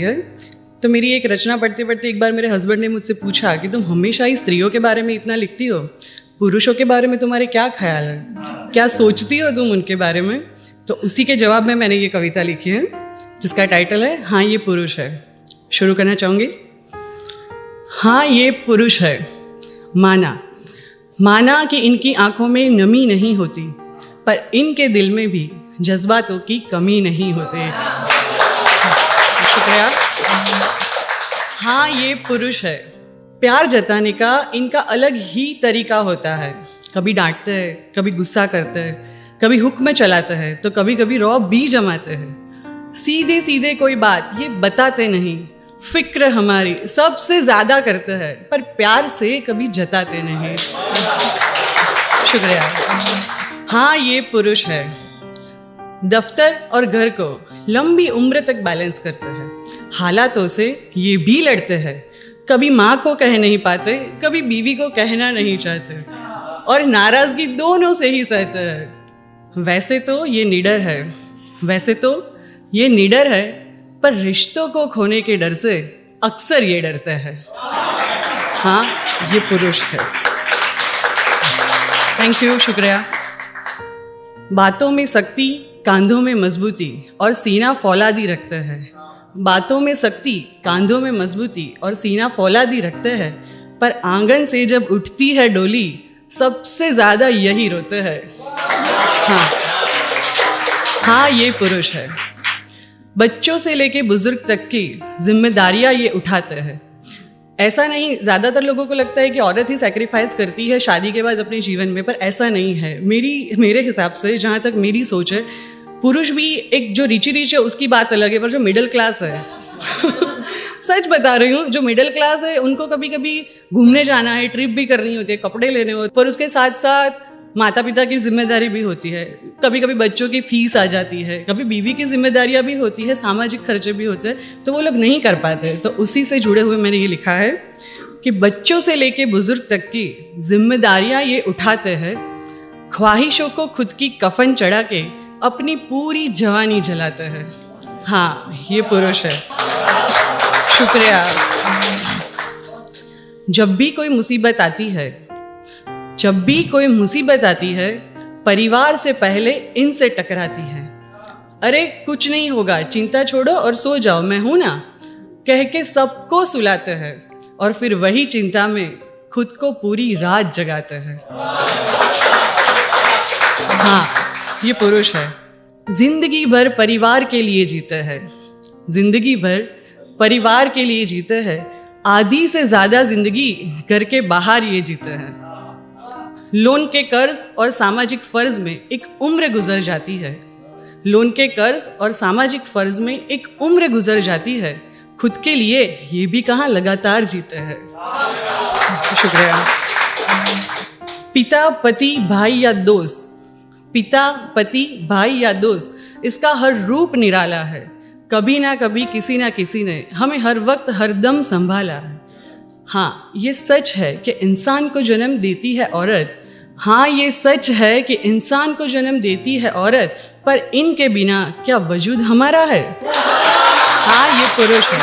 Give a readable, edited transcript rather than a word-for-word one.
है। तो मेरी एक रचना पढ़ते पढ़ते एक बार मेरे हस्बैंड ने मुझसे पूछा कि तुम हमेशा ही स्त्रियों के बारे में इतना लिखती हो, पुरुषों के बारे में तुम्हारे क्या ख्याल है, क्या सोचती हो तुम उनके बारे में। तो उसी के जवाब में मैंने ये कविता लिखी है जिसका टाइटल है हाँ ये पुरुष है। शुरू करना चाहूँगी। हाँ ये पुरुष है, माना कि इनकी आंखों में नमी नहीं होती, पर इनके दिल में भी जज्बातों की कमी नहीं होती। शुक्रिया। हाँ ये पुरुष है, प्यार जताने का इनका अलग ही तरीका होता है। कभी डांटते हैं, कभी गुस्सा करते हैं, कभी हुक्म चलाते हैं, तो कभी कभी रौब भी जमाते हैं। सीधे सीधे कोई बात ये बताते नहीं, फिक्र हमारी सबसे ज्यादा करते हैं, पर प्यार से कभी जताते नहीं। शुक्रिया। हाँ ये पुरुष है, दफ्तर और घर को लंबी उम्र तक बैलेंस करते हैं। हालातों से ये भी लड़ते हैं, कभी माँ को कह नहीं पाते, कभी बीवी को कहना नहीं चाहते, और नाराजगी दोनों से ही सहते हैं। वैसे तो ये निडर है, पर रिश्तों को खोने के डर से अक्सर ये डरते हैं। हाँ ये पुरुष है। थैंक यू, शुक्रिया। बातों में सख्ती, कांधों में मजबूती और सीना फौलादी रखते हैं। बातों में सख्ती, कांधों में मजबूती और सीना फौलादी रखते हैं, पर आंगन से जब उठती है डोली, सबसे ज्यादा यही रोते हैं। हाँ ये पुरुष है। बच्चों से लेके बुजुर्ग तक की जिम्मेदारियां ये उठाते हैं। ऐसा नहीं, ज़्यादातर लोगों को लगता है कि औरत ही सैक्रिफाइस करती है शादी के बाद अपने जीवन में, पर ऐसा नहीं है। मेरे हिसाब से, जहाँ तक मेरी सोच है, पुरुष भी एक जो रिची है उसकी बात अलग है, पर जो मिडिल क्लास है सच बता रही हूँ, जो मिडिल क्लास है उनको कभी कभी घूमने जाना है, ट्रिप भी करनी होती है, कपड़े लेने होते, पर उसके साथ साथ माता पिता की जिम्मेदारी भी होती है। कभी कभी बच्चों की फीस आ जाती है, कभी बीवी की जिम्मेदारियां भी होती है, सामाजिक खर्चे भी होते हैं, तो वो लोग नहीं कर पाते। तो उसी से जुड़े हुए मैंने ये लिखा है कि बच्चों से लेके बुजुर्ग तक की जिम्मेदारियां ये उठाते हैं। ख्वाहिशों को खुद की कफन चढ़ा के अपनी पूरी जवानी जलाते हैं। हाँ ये पुरुष है। शुक्रिया। जब भी कोई मुसीबत आती है, परिवार से पहले इनसे टकराती है। अरे कुछ नहीं होगा, चिंता छोड़ो और सो जाओ, मैं हूं ना, कह के सबको सुलाते हैं, और फिर वही चिंता में खुद को पूरी रात जगाते हैं। हाँ ये पुरुष है। जिंदगी भर परिवार के लिए जीते हैं, आधी से ज्यादा जिंदगी घर के बाहर ये जीते हैं। लोन के कर्ज और सामाजिक फर्ज में एक उम्र गुजर जाती है। खुद के लिए ये भी कहाँ लगातार जीते हैं। शुक्रिया। पिता पति भाई या दोस्त, इसका हर रूप निराला है। कभी ना कभी किसी ना किसी ने हमें हर वक्त हरदम संभाला है। हाँ ये सच है कि इंसान को जन्म देती है औरत, पर इनके बिना क्या वजूद हमारा है। हाँ ये पुरुष है।